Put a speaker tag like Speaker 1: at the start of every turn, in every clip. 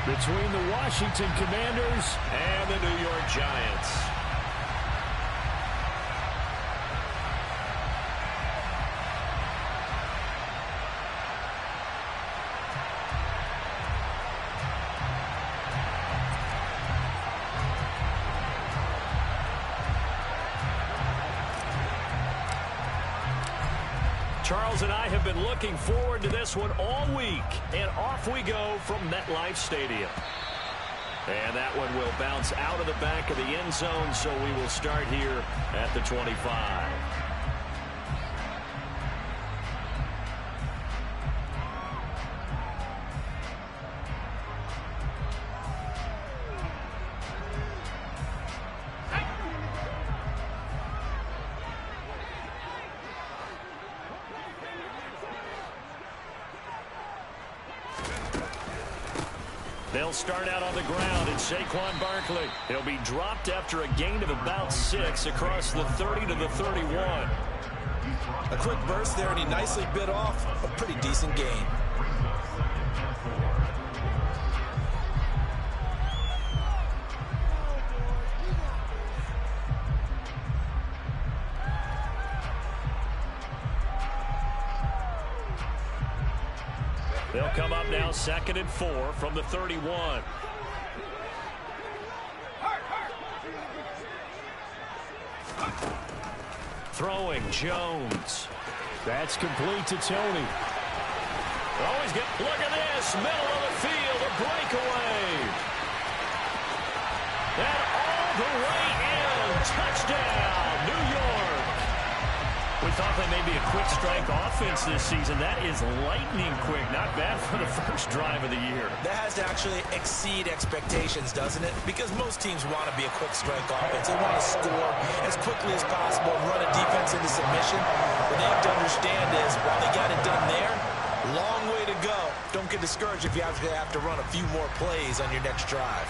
Speaker 1: between the Washington Commanders
Speaker 2: and the New York Giants. Charles and I have been looking forward to this one all week, and off we go from MetLife Stadium. And that one will bounce out of the back of the end zone, so we will start here at the 25. They'll start out on the ground, and Saquon Barkley. He'll be dropped after a gain of about 6 across the 30 to the 31.
Speaker 3: A quick burst there, and he nicely bit off a pretty decent gain.
Speaker 2: They'll come up now 2nd and 4 from the 31. Throwing Jones.
Speaker 1: That's complete to Tony.
Speaker 2: Always get, look at this, middle of the field, a breakaway. And all the way in, touchdown, New York. We thought they may be a quick strike offense this season. That is lightning quick. Not bad for the first drive of the year.
Speaker 3: That has to actually exceed expectations, doesn't it? Because most teams want to be a quick strike offense. They want to score as quickly as possible and run a defense into submission. What they have to understand is, while they got it done there, long way to go. Don't get discouraged if you have to run a few more plays on your next drive.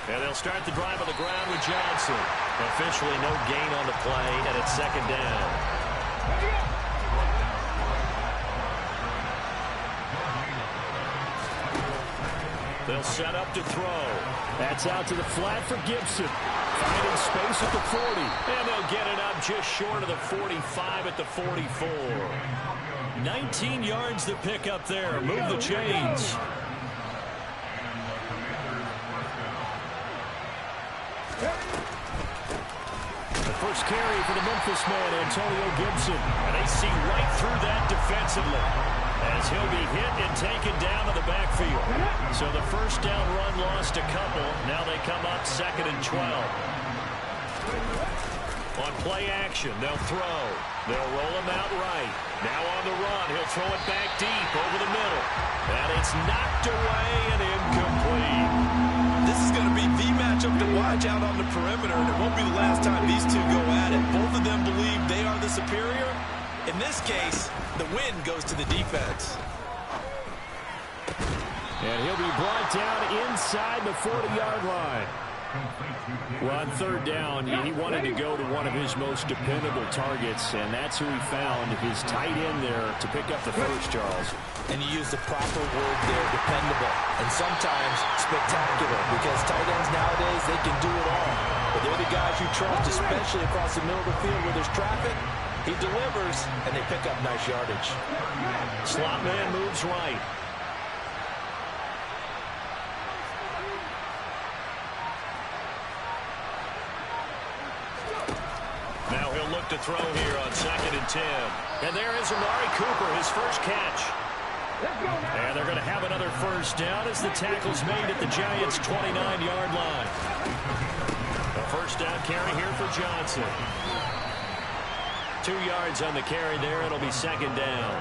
Speaker 2: And they'll start the drive on the ground with Johnson. Officially no gain on the play, and it's 2nd down. They'll set up to throw.
Speaker 1: That's out to the flat for Gibson. Finding space at the 40.
Speaker 2: And they'll get it up just short of the 45 at the 44. 19 yards to pick up there. Move the chains.
Speaker 1: First carry for the Memphis man, Antonio Gibson.
Speaker 2: And they see right through that defensively as he'll be hit and taken down to the backfield. So the first down run lost a couple. Now they come up 2nd and 12. On play action, they'll throw. They'll roll him out right. Now on the run, he'll throw it back deep over the middle. And it's knocked away and incomplete.
Speaker 3: This is going to be the matchup to watch out on the perimeter, and it won't be the last time these two go at it. Both of them believe they are the superior. In this case, the win goes to the defense.
Speaker 1: And he'll be brought down inside the 40-yard line. Well, on 3rd down, he wanted to go to one of his most dependable targets, and that's who he found, his tight end there, to pick up the first, Charles.
Speaker 3: And you use the proper word there, dependable, and sometimes spectacular, because tight ends nowadays, they can do it all. But they're the guys you trust, especially across the middle of the field where there's traffic. He delivers, and they pick up nice yardage.
Speaker 2: Slot man moves right. Now he'll look to throw here on 2nd and 10. And there is Amari Cooper, his first catch. And they're going to have another first down as the tackle's made at the Giants' 29-yard line. A first down carry here for Johnson. 2 yards on the carry there. It'll be 2nd down.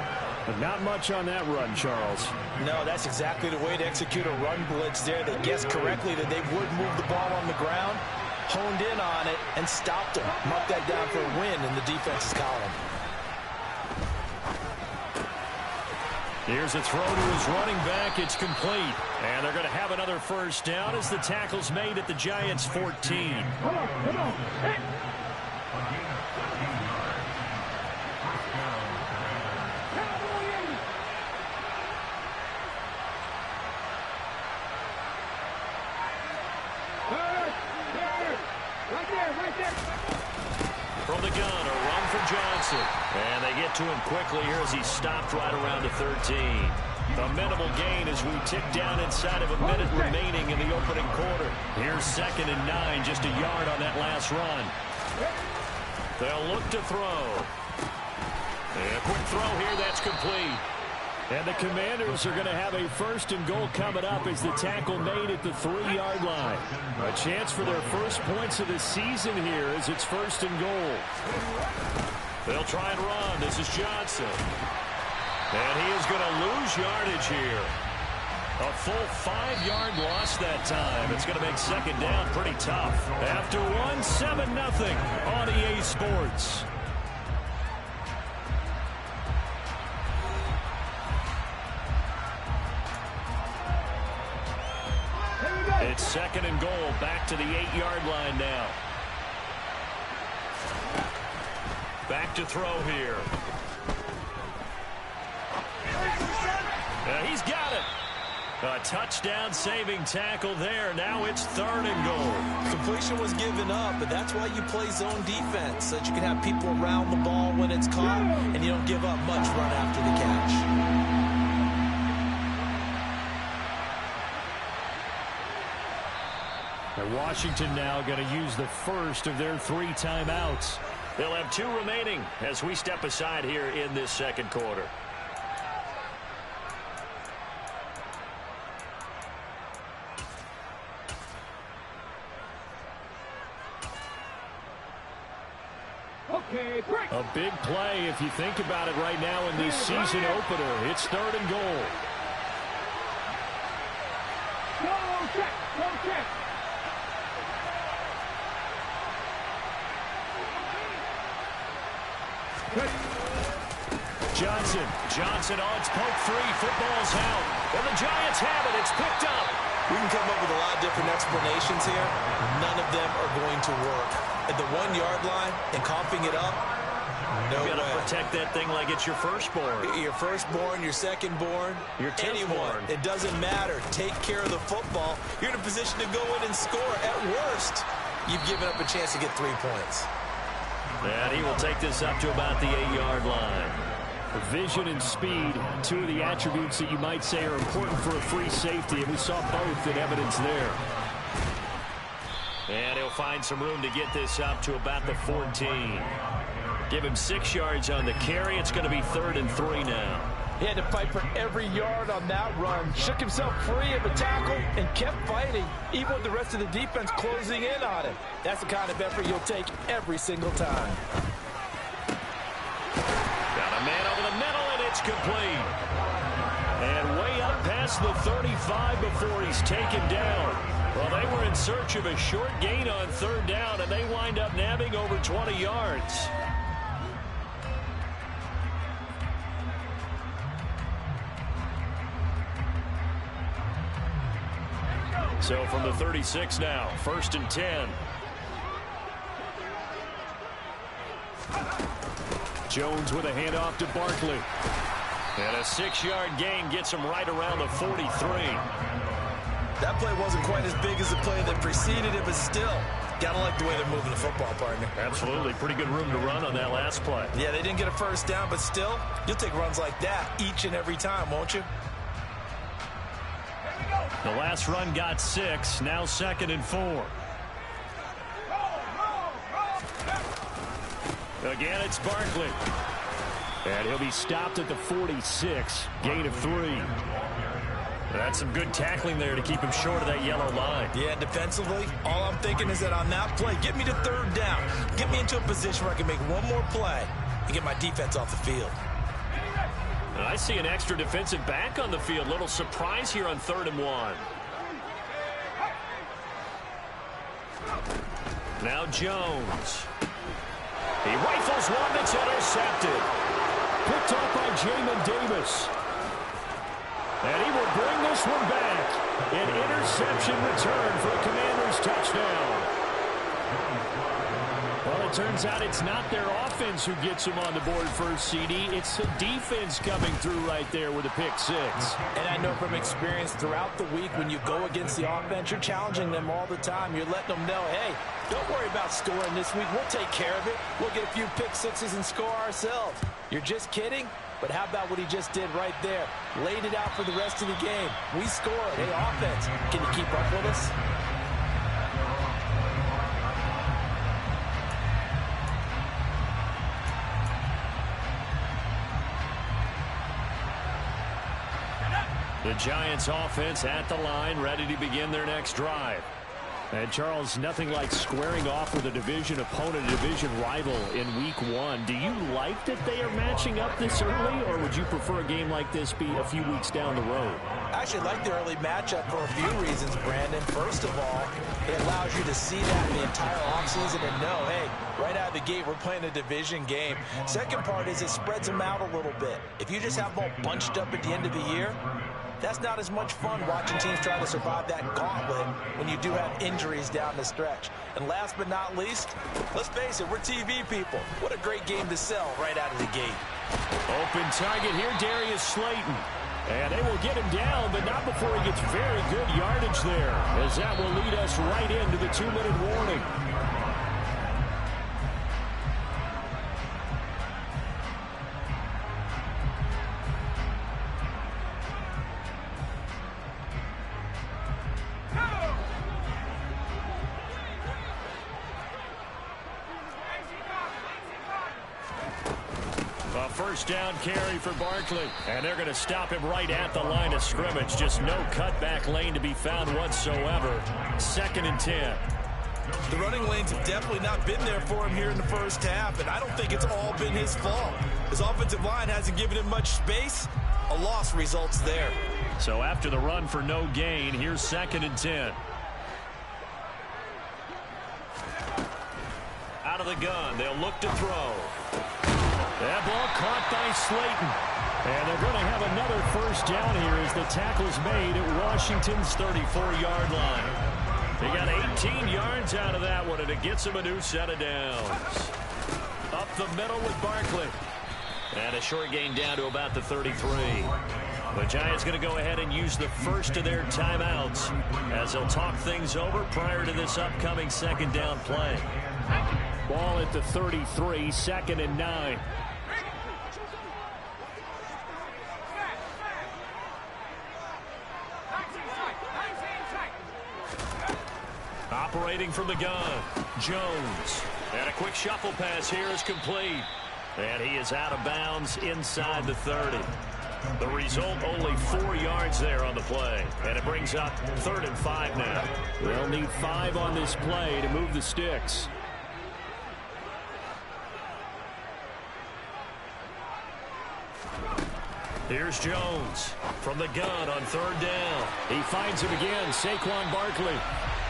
Speaker 1: But not much on that run, Charles.
Speaker 3: No, that's exactly the way to execute a run blitz there. They guessed correctly that they would move the ball on the ground, honed in on it, and stopped him. Mark that down for a win in the defense's column.
Speaker 2: Here's a throw to his running back. It's complete. And they're going to have another first down as the tackle's made at the Giants' 14.
Speaker 4: Come on. Hey. Right there.
Speaker 2: From the gun, a run for Johnson. And they get to him quickly here as he stopped right around the 13. A minimal gain as we tick down inside of a minute remaining in the opening quarter. Here's 2nd and 9, just a yard on that last run. They'll look to throw. And a quick throw here, that's complete.
Speaker 1: And the Commanders are going to have a 1st and goal coming up as the tackle made at the 3-yard line. A chance for their first points of the season here as it's 1st and goal.
Speaker 2: They'll try and run. This is Johnson. And he is going to lose yardage here. A full 5-yard loss that time. It's going to make 2nd down pretty tough. After one, 7-0 on EA Sports. It's 2nd and goal, back to the 8-yard line now. Back to throw here. He's got it. A touchdown-saving tackle there. Now it's 3rd and goal.
Speaker 3: Completion was given up, but that's why you play zone defense, so that you can have people around the ball when it's caught, and you don't give up much run after the catch.
Speaker 1: And Washington now going to use the first of their 3 timeouts.
Speaker 2: They'll have 2 remaining as we step aside here in this 2nd quarter.
Speaker 4: Okay, break.
Speaker 1: A big play if you think about it right now in this season opener. It's 3rd and goal.
Speaker 4: Go check.
Speaker 2: Johnson on its poke 3. Football's out. And the Giants have it. It's picked up.
Speaker 3: We can come up with a lot of different explanations here. None of them are going to work. At the 1-yard line and coughing it up, no way.
Speaker 2: You got to protect that thing like it's your firstborn.
Speaker 3: Your firstborn, your secondborn,
Speaker 2: your
Speaker 3: anyone. It doesn't matter. Take care of the football. You're in a position to go in and score. At worst, you've given up a chance to get 3 points.
Speaker 2: And he will take this up to about the 8-yard line.
Speaker 1: Vision and speed, 2 of the attributes that you might say are important for a free safety, and we saw both in evidence there.
Speaker 2: And he'll find some room to get this up to about the 14. Give him 6 yards on the carry. It's going to be 3rd and 3 now.
Speaker 5: He had to fight for every yard on that run. Shook himself free of a tackle and kept fighting, even with the rest of the defense closing in on him. That's the kind of effort you'll take every single time.
Speaker 2: Got a man over the middle, and it's complete. And way up past the 35 before he's taken down. Well, they were in search of a short gain on 3rd down, and they wind up nabbing over 20 yards. So from the 36 now, 1st and 10.
Speaker 1: Jones with a handoff to Barkley.
Speaker 2: And a 6-yard gain gets him right around the 43.
Speaker 3: That play wasn't quite as big as the play that preceded it, but still, gotta like the way they're moving the football, partner.
Speaker 2: Absolutely. Pretty good room to run on that last play.
Speaker 3: Yeah, they didn't get a first down, but still, you'll take runs like that each and every time, won't you?
Speaker 2: The last run got 6. Now 2nd and 4. Again, it's Barkley.
Speaker 1: And he'll be stopped at the 46. Gain of 3.
Speaker 2: That's some good tackling there to keep him short of that yellow line.
Speaker 3: Yeah, defensively, all I'm thinking is that on that play, get me to 3rd down. Get me into a position where I can make one more play and get my defense off the field.
Speaker 2: And I see an extra defensive back on the field. Little surprise here on 3rd and 1. Now Jones. He rifles one that's intercepted.
Speaker 1: Picked up by Jamin Davis. And he will bring this one back. An interception return for a Commanders touchdown. Well, it turns out it's not their offense who gets them on the board first, CD. It's the defense coming through right there with a pick six.
Speaker 5: And I know from experience throughout the week when you go against the offense, you're challenging them all the time. You're letting them know, hey, don't worry about scoring this week. We'll take care of it. We'll get a few pick sixes and score ourselves. You're just kidding? But how about what he just did right there? Laid it out for the rest of the game. We scored. Hey, offense, can you keep up with us?
Speaker 1: The Giants offense at the line, ready to begin their next drive. And Charles, nothing like squaring off with a division opponent, a division rival in week one. Do you like that they are matching up this early, or would you prefer a game like this be a few weeks down the road?
Speaker 5: I actually like the early matchup for a few reasons, Brandon. First of all, it allows you to see that in the entire offseason and know, hey, right out of the gate, we're playing a division game. Second part is it spreads them out a little bit. If you just have them all bunched up at the end of the year, that's not as much fun watching teams try to survive that gauntlet when you do have injuries down the stretch. And last but not least, let's face it, we're TV people. What a great game to sell right out of the gate.
Speaker 1: Open target here, Darius Slayton. And they will get him down, but not before he gets very good yardage there, as that will lead us right into the 2-minute warning. First down carry for Barkley. And they're going to stop him right at the line of scrimmage. Just no cutback lane to be found whatsoever. 2nd and 10.
Speaker 5: The running lanes have definitely not been there for him here in the first half, and I don't think it's all been his fault. His offensive line hasn't given him much space. A loss results there.
Speaker 1: So after the run for no gain, here's 2nd and 10. Out of the gun, they'll look to throw. That ball caught by Slayton. And they're going to have another first down here as the tackle's made at Washington's 34-yard line. They got 18 yards out of that one, and it gets them a new set of downs. Up the middle with Barkley. And a short gain down to about the 33. The Giants going to go ahead and use the first of their timeouts as they'll talk things over prior to this upcoming second down play. Ball at the 33, 2nd and 9. Operating from the gun, Jones. And a quick shuffle pass here is complete. And he is out of bounds inside the 30. The result, only 4 yards there on the play. And it brings up 3rd and 5 now. They'll need 5 on this play to move the sticks. Here's Jones from the gun on 3rd down. He finds him again, Saquon Barkley.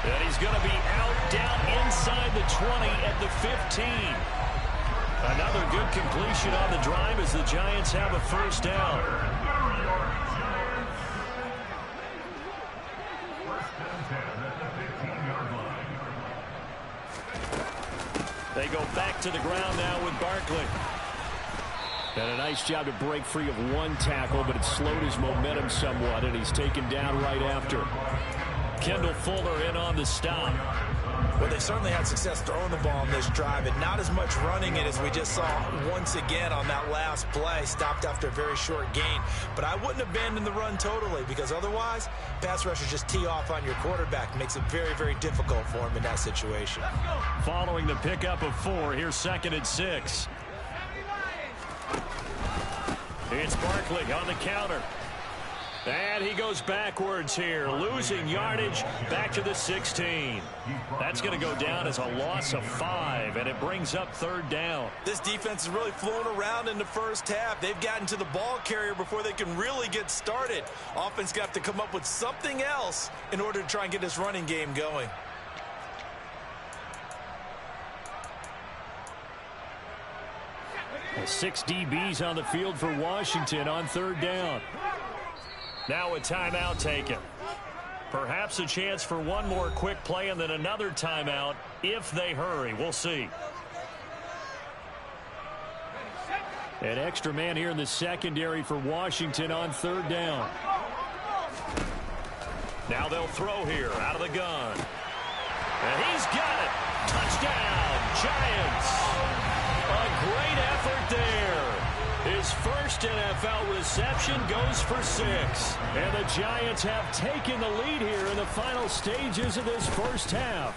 Speaker 1: And he's going to be out down inside the 20 at the 15. Another good completion on the drive as the Giants have a first down. They go back to the ground now with Barkley. And a nice job to break free of one tackle, but it slowed his momentum somewhat, and he's taken down right after. Kendall Fuller in on the stop.
Speaker 5: Well, they certainly had success throwing the ball on this drive, and not as much running it as we just saw once again on that last play. Stopped after a very short gain. But I wouldn't abandon the run totally, because otherwise, pass rushers just tee off on your quarterback. Makes it very, very difficult for him in that situation.
Speaker 1: Following the pickup of 4, here's 2nd and 6. It's Barkley on the counter. And he goes backwards here, losing yardage back to the 16. That's going to go down as a loss of 5, and it brings up 3rd down.
Speaker 5: This defense is really flown around in the first half. They've gotten to the ball carrier before they can really get started. Offense got to come up with something else in order to try and get this running game going.
Speaker 1: The 6 DBs on the field for Washington on 3rd down.
Speaker 2: Now a timeout taken. Perhaps a chance for one more quick play and then another timeout if they hurry. We'll see.
Speaker 1: An extra man here in the secondary for Washington on third down.
Speaker 2: Now they'll throw here out of the gun. And he's got it. Touchdown, Giants. A great effort there. His first NFL reception goes for 6.
Speaker 1: And the Giants have taken the lead here in the final stages of this first half.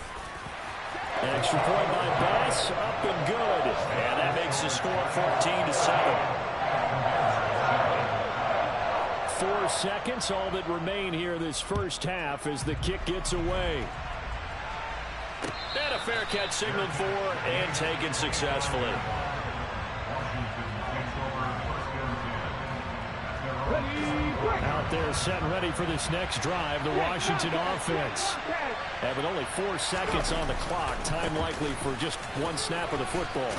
Speaker 1: Extra point by Bass, up and good.
Speaker 2: And that makes the score 14-7.
Speaker 1: 4 seconds, all that remain here this first half as the kick gets away.
Speaker 2: And a fair catch signaled for and taken successfully.
Speaker 1: Out there set and ready for this next drive, the Washington offense. And with only 4 seconds on the clock, time likely for just one snap of the football.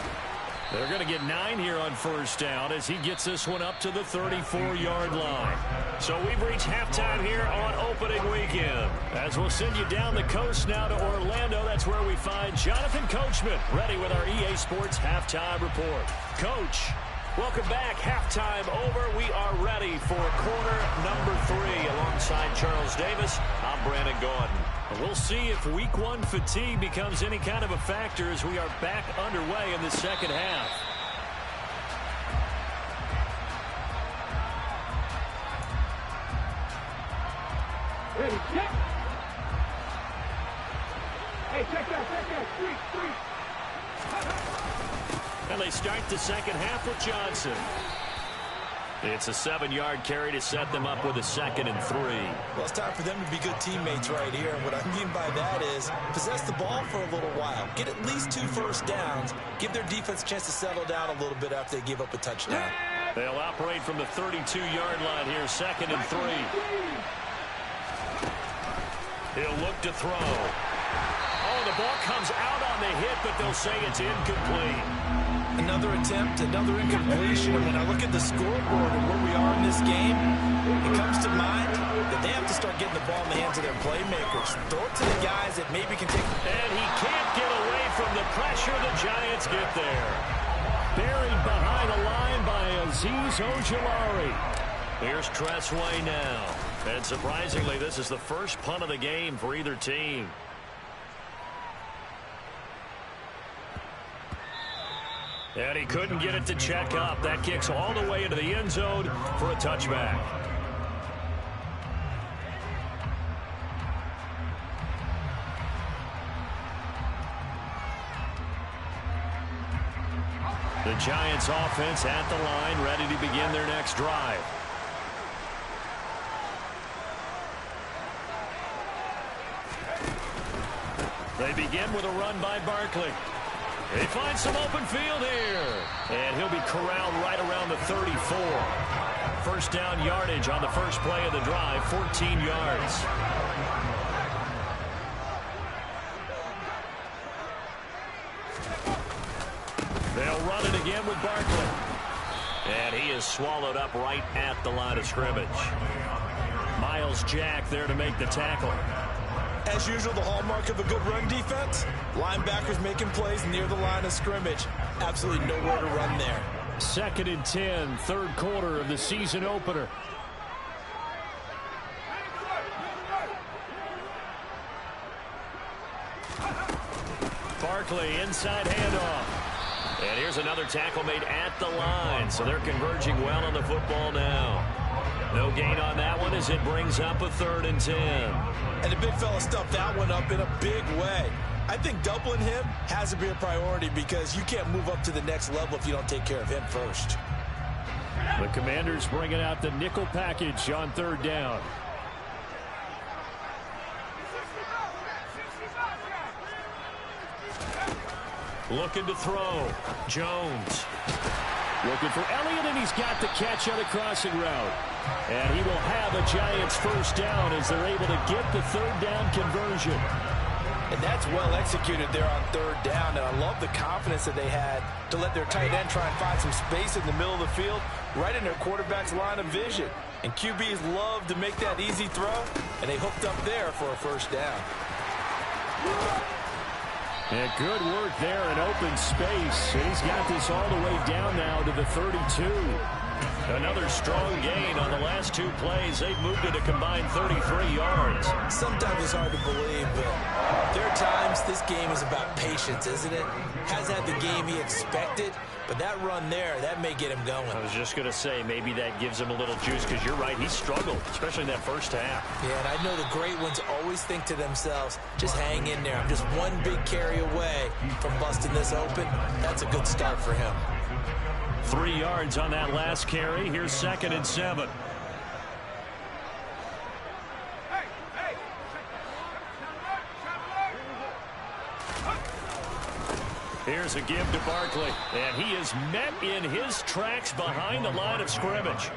Speaker 2: They're going to get 9 here on first down as he gets this one up to the 34-yard line. So we've reached halftime here on opening weekend. As we'll send you down the coast now to Orlando, that's where we find Jonathan Coachman ready with our EA Sports Halftime Report. Coach, welcome back. Halftime over. We are ready for quarter number 3 alongside Charles Davis. I'm Brandon Gaudin. We'll see if week 1 fatigue becomes any kind of a factor as we are back underway in the second half.
Speaker 4: Ready, check. Hey, check that. Three.
Speaker 2: And they start the second half with Johnson. It's a 7-yard carry to set them up with a 2nd and 3.
Speaker 5: Well, it's time for them to be good teammates right here. And what I mean by that is possess the ball for a little while. Get at least 2 first downs. Give their defense a chance to settle down a little bit after they give up a touchdown.
Speaker 2: They'll operate from the 32-yard line here, 2nd and 3. He'll look to throw. Oh, the ball comes out on the hit, but they'll say it's incomplete.
Speaker 5: Another attempt, another incompletion. And when I look at the scoreboard and where we are in this game, it comes to mind that they have to start getting the ball in the hands of their playmakers. Throw it to the guys that maybe can take...
Speaker 2: And he can't get away from the pressure. The Giants get there.
Speaker 1: Buried behind the line by Azeez Ojulari.
Speaker 2: Here's Tressway now. And surprisingly, this is the first punt of the game for either team. And he couldn't get it to check up. That kicks all the way into the end zone for a touchback. The Giants offense at the line, ready to begin their next drive. They begin with a run by Barkley. They find some open field here. And he'll be corralled right around the 34. First down yardage on the first play of the drive, 14 yards. They'll run it again with Barkley. And he is swallowed up right at the line of scrimmage. Myles Jack there to make the tackle.
Speaker 5: As usual, the hallmark of a good run defense, linebackers making plays near the line of scrimmage. Absolutely nowhere to run there.
Speaker 1: 2nd and 10, third quarter of the season opener.
Speaker 2: Barkley inside handoff. And here's another tackle made at the line. So they're converging well on the football now. No gain on that one as it brings up a 3rd and 10.
Speaker 5: And the big fella stuffed that one up in a big way. I think doubling him has to be a priority because you can't move up to the next level if you don't take care of him first.
Speaker 1: The Commanders bringing out the nickel package on 3rd down.
Speaker 2: Looking to throw. Jones.
Speaker 1: Looking for Elliott, and he's got the catch on the crossing route. And he will have a Giants first down as they're able to get the 3rd down conversion.
Speaker 5: And that's well executed there on 3rd down. And I love the confidence that they had to let their tight end try and find some space in the middle of the field, right in their quarterback's line of vision. And QBs love to make that easy throw, and they hooked up there for a first down.
Speaker 1: And good work there in open space. He's got this all the way down now to the 32.
Speaker 2: Another strong gain on the last two plays. They've moved it a combined 33 yards.
Speaker 5: Sometimes it's hard to believe, but there are times this game is about patience, isn't it? Hasn't had the game he expected, but that run there, that may get him going.
Speaker 2: I was just going to say, maybe that gives him a little juice, because you're right, he struggled, especially in that first half.
Speaker 5: Yeah, and I know the great ones always think to themselves, just hang in there. I'm just one big carry away from busting this open. That's a good start for him.
Speaker 2: 3 yards on that last carry. Here's 2nd and 7. Here's a give to Barkley, and he is met in his tracks behind the line of scrimmage.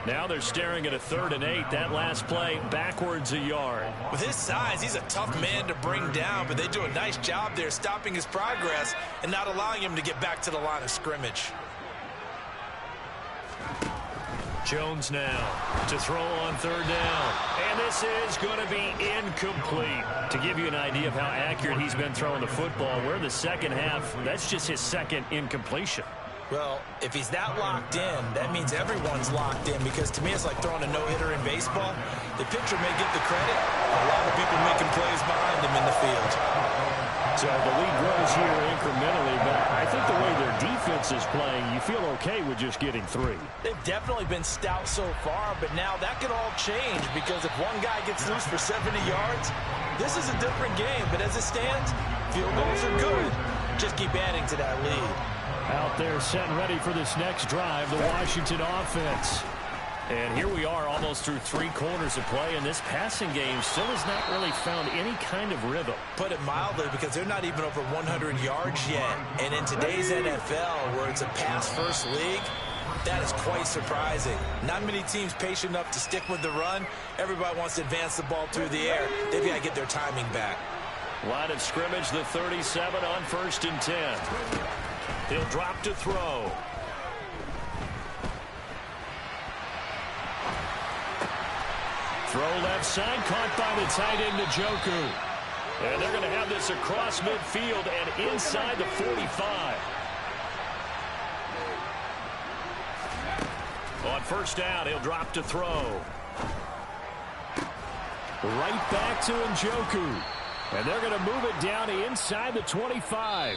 Speaker 2: Now they're staring at a 3rd and 8. That last play backwards a yard.
Speaker 5: With his size, he's a tough man to bring down, but they do a nice job there stopping his progress and not allowing him to get back to the line of scrimmage.
Speaker 2: Jones now to throw on 3rd down. And this is going to be incomplete. To give you an idea of how accurate he's been throwing the football, we're in the second half. That's just his 2nd incompletion.
Speaker 5: Well, if he's that locked in, that means everyone's locked in, because to me it's like throwing a no-hitter in baseball. The pitcher may get the credit, but a lot of people making plays behind him in the field.
Speaker 1: So the lead grows here incrementally, but I think the way their defense is playing, you feel okay with just getting 3.
Speaker 5: They've definitely been stout so far, but now that could all change, because if one guy gets loose for 70 yards, this is a different game. But as it stands, field goals are good. Just keep adding to that lead.
Speaker 1: Out there set and ready for this next drive, the Washington offense.
Speaker 2: And here we are almost through 3 quarters of play, and this passing game still has not really found any kind of rhythm.
Speaker 5: Put it mildly, because they're not even over 100 yards yet. And in today's NFL, where it's a pass-first league, that is quite surprising. Not many teams patient enough to stick with the run. Everybody wants to advance the ball through the air. They've got to get their timing back.
Speaker 2: Line of scrimmage, the 37 on 1st and 10. He'll drop to throw. Throw left side, caught by the tight end, Njoku. And they're going to have this across midfield and inside the 45. On 1st down, he'll drop to throw.
Speaker 1: Right back to Njoku. And they're going to move it down inside the 25.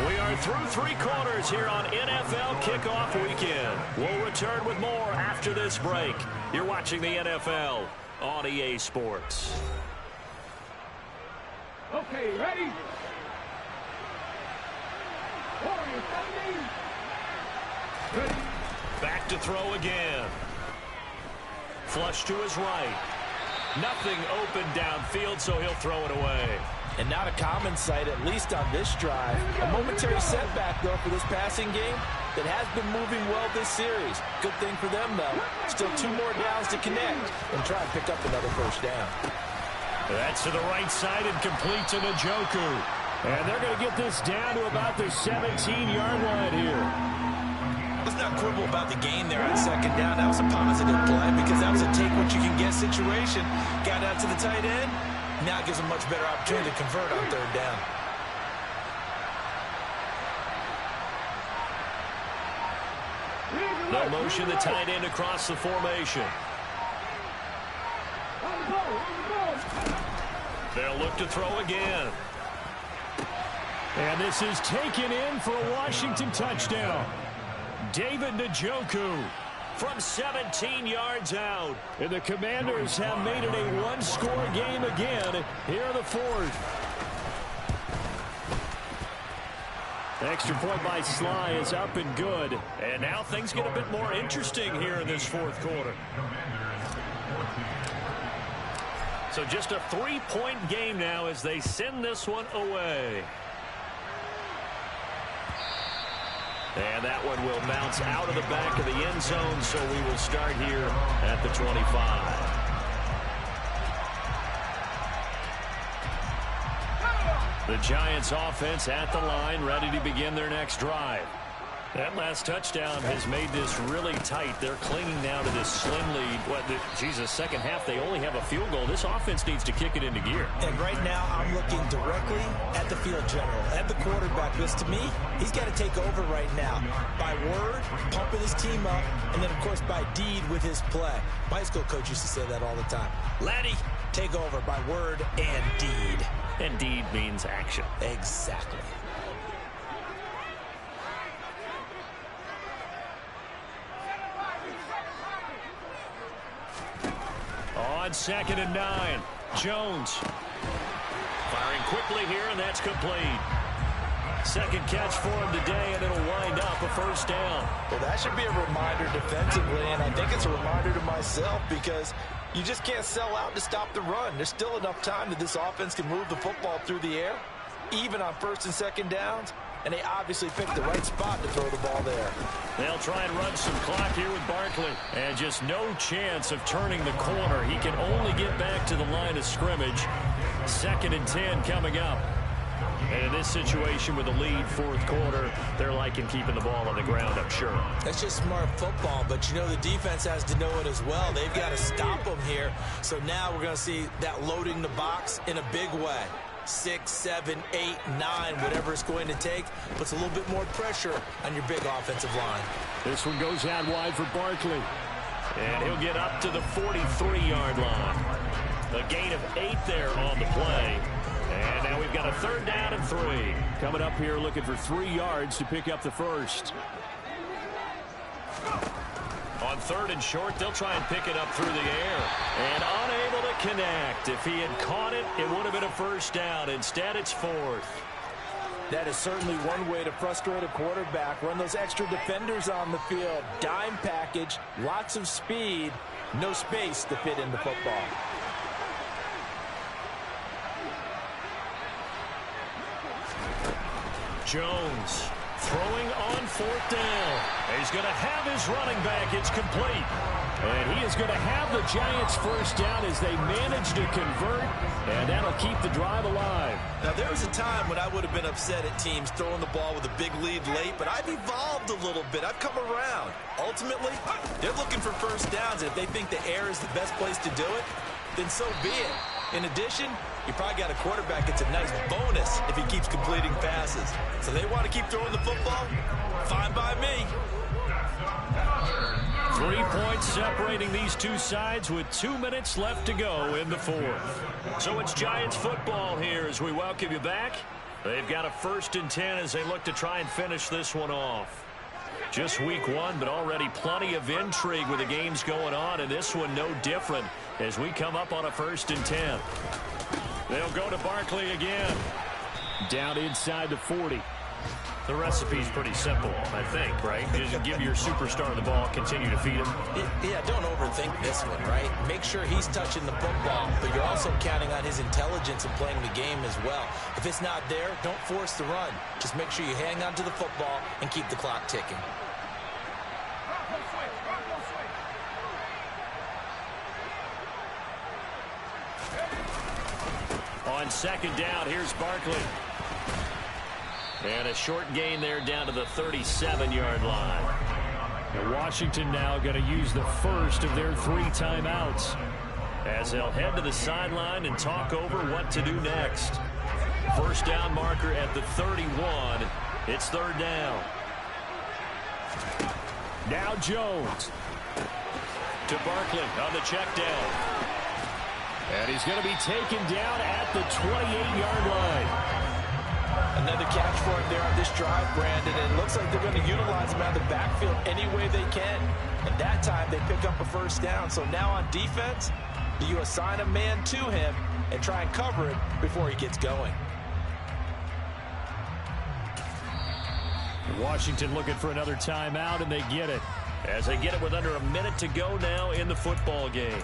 Speaker 2: We are through 3 quarters here on NFL Kickoff Weekend. We'll return with more after this break. You're watching the NFL on EA Sports.
Speaker 4: Okay, ready? Ready.
Speaker 2: Back to throw again. Flush to his right. Nothing open downfield, so he'll throw it away.
Speaker 5: And not a common sight, at least on this drive. A momentary setback, though, for this passing game that has been moving well this series. Good thing for them, though. Still 2 more downs to connect and try and pick up another first down.
Speaker 2: That's to the right side and complete to Njoku.
Speaker 1: And they're going to get this down to about the 17-yard line here.
Speaker 5: Let's not quibble about the gain there on 2nd down. That was a positive play, because that was a take-what-you-can-get situation. Got out to the tight end. Now it gives them a much better opportunity to convert on 3rd down.
Speaker 2: They'll motion the tight end across the formation. They'll look to throw again.
Speaker 1: And this is taken in for a Washington touchdown. David Njoku
Speaker 2: from 17 yards out.
Speaker 1: And the Commanders have made it a one-score game again here in the 4th. Extra point by Sly is up and good.
Speaker 2: And now things get a bit more interesting here in this 4th quarter. So just a 3-point game now as they send this one away. And that one will bounce out of the back of the end zone, so we will start here at the 25. The Giants offense at the line, ready to begin their next drive.
Speaker 1: That last touchdown has made this really tight. They're clinging now to this slim lead. Second half, they only have a field goal. This offense needs to kick it into gear.
Speaker 5: And right now, I'm looking directly at the field general, at the quarterback, because to me, he's got to take over right now. By word, pumping his team up, and then, of course, by deed with his play. My high school coach used to say that all the time. Laddie, take over by word and deed.
Speaker 1: And deed means action.
Speaker 5: Exactly.
Speaker 1: On 2nd and 9, Jones. Firing quickly here, and that's complete. Second catch for him today, and it'll wind up a first down.
Speaker 5: Well, that should be a reminder defensively, and I think it's a reminder to myself because you just can't sell out to stop the run. There's still enough time that this offense can move the football through the air, even on 1st and 2nd downs, and they obviously picked the right spot to throw the ball there.
Speaker 1: They'll try and run some clock here with Barkley. And just no chance of turning the corner. He can only get back to the line of scrimmage. 2nd and 10 coming up. And in this situation with the lead, 4th quarter, they're liking keeping the ball on the ground, I'm sure.
Speaker 5: That's just smart football, but you know the defense has to know it as well. They've got to stop them here. So now we're going to see that loading the box in a big way. 6, 7, 8, 9, whatever it's going to take, puts a little bit more pressure on your big offensive line.
Speaker 1: This one goes out wide for Barkley. And he'll get up to the 43-yard line. A gain of 8 there on the play. And now we've got a 3rd down and 3. Coming up here looking for 3 yards to pick up the first. On 3rd and short, they'll try and pick it up through the air. And unable to connect. If he had caught it, it would have been a first down. Instead, it's 4th.
Speaker 5: That is certainly one way to frustrate a quarterback. Run those extra defenders on the field. Dime package, lots of speed, no space to fit in the football.
Speaker 1: Jones throwing on 4th down. He's going to have his running back. It's complete. And he is going to have the Giants first down as they manage to convert, and that'll keep the drive alive.
Speaker 5: Now, there was a time when I would have been upset at teams throwing the ball with a big lead late, but I've evolved a little bit. I've come around. Ultimately, they're looking for first downs, and if they think the air is the best place to do it, then so be it. In addition, you probably got a quarterback that's a nice bonus if he keeps completing passes. So they want to keep throwing the football? Fine by me.
Speaker 1: 3 points separating these two sides with 2 minutes left to go in the 4th. So it's Giants football here as we welcome you back. They've got a 1st and 10 as they look to try and finish this one off. Just week 1, but already plenty of intrigue with the games going on, and this one no different as we come up on a 1st and 10. They'll go to Barkley again. Down inside the 40. The recipe's pretty simple, I think, right? Just give your superstar the ball, continue to feed him.
Speaker 5: Yeah, don't overthink this one, right? Make sure he's touching the football, but you're also counting on his intelligence in playing the game as well. If it's not there, don't force the run. Just make sure you hang on to the football and keep the clock ticking.
Speaker 1: On 2nd down, here's Barkley. And a short gain there down to the 37-yard line. And Washington now going to use the first of their 3 timeouts as they'll head to the sideline and talk over what to do next. First down marker at the 31. It's 3rd down. Now Jones to Barkley on the check down. And he's going to be taken down at the 28-yard line.
Speaker 5: Another catch for him there on this drive, Brandon, and it looks like they're going to utilize him out of the backfield any way they can. And that time they pick up a first down. So now on defense, you assign a man to him and try and cover it before he gets going.
Speaker 1: Washington looking for another timeout, and they get it. As they get it with under a minute to go now in the football game.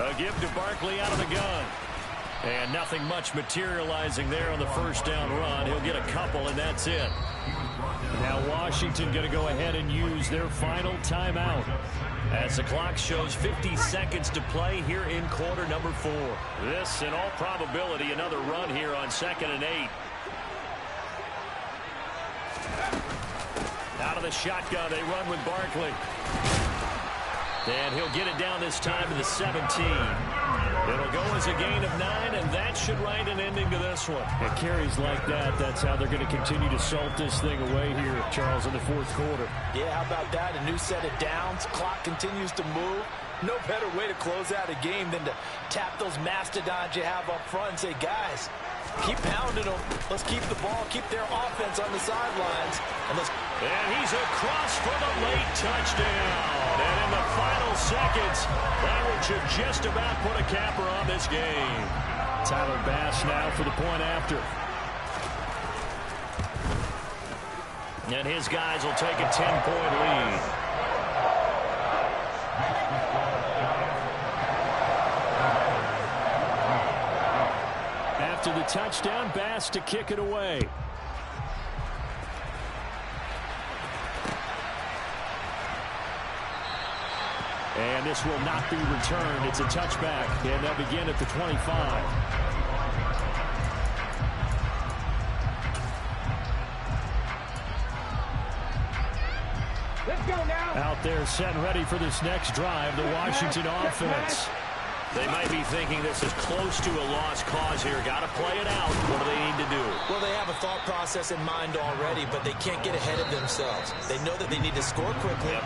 Speaker 1: A give to Barkley out of the gun.
Speaker 2: And nothing much materializing there on the first down run. He'll get a couple, and that's it. Now Washington going to go ahead and use their final timeout as the clock shows 50 seconds to play here in quarter number 4. This, in all probability, another run here on 2nd and 8. Out of the shotgun, they run with Barkley. And he'll get it down this time to the 17. It'll go as a gain of 9, and that should write an ending to this one.
Speaker 1: It carries like that. That's how they're going to continue to salt this thing away here, Charles, in the 4th quarter.
Speaker 5: Yeah, how about that? A new set of downs. Clock continues to move. No better way to close out a game than to tap those mastodons you have up front and say, guys, keep pounding them. Let's keep the ball, keep their offense on the sidelines.
Speaker 2: And he's across for the late touchdown. And in the final seconds, that one should just about put a capper on this game.
Speaker 1: Tyler Bass now for the point after.
Speaker 2: And his guys will take a 10-point lead.
Speaker 1: After the touchdown, Bass to kick it away. And this will not be returned. It's a touchback, and they'll begin at the 25.
Speaker 4: Let's go now.
Speaker 1: Out there set and ready for this next drive, the Washington offense.
Speaker 2: They might be thinking this is close to a lost cause here. Got to play it out. What do they need to do?
Speaker 5: Well, they have a thought process in mind already, but they can't get ahead of themselves. They know that they need to score quickly.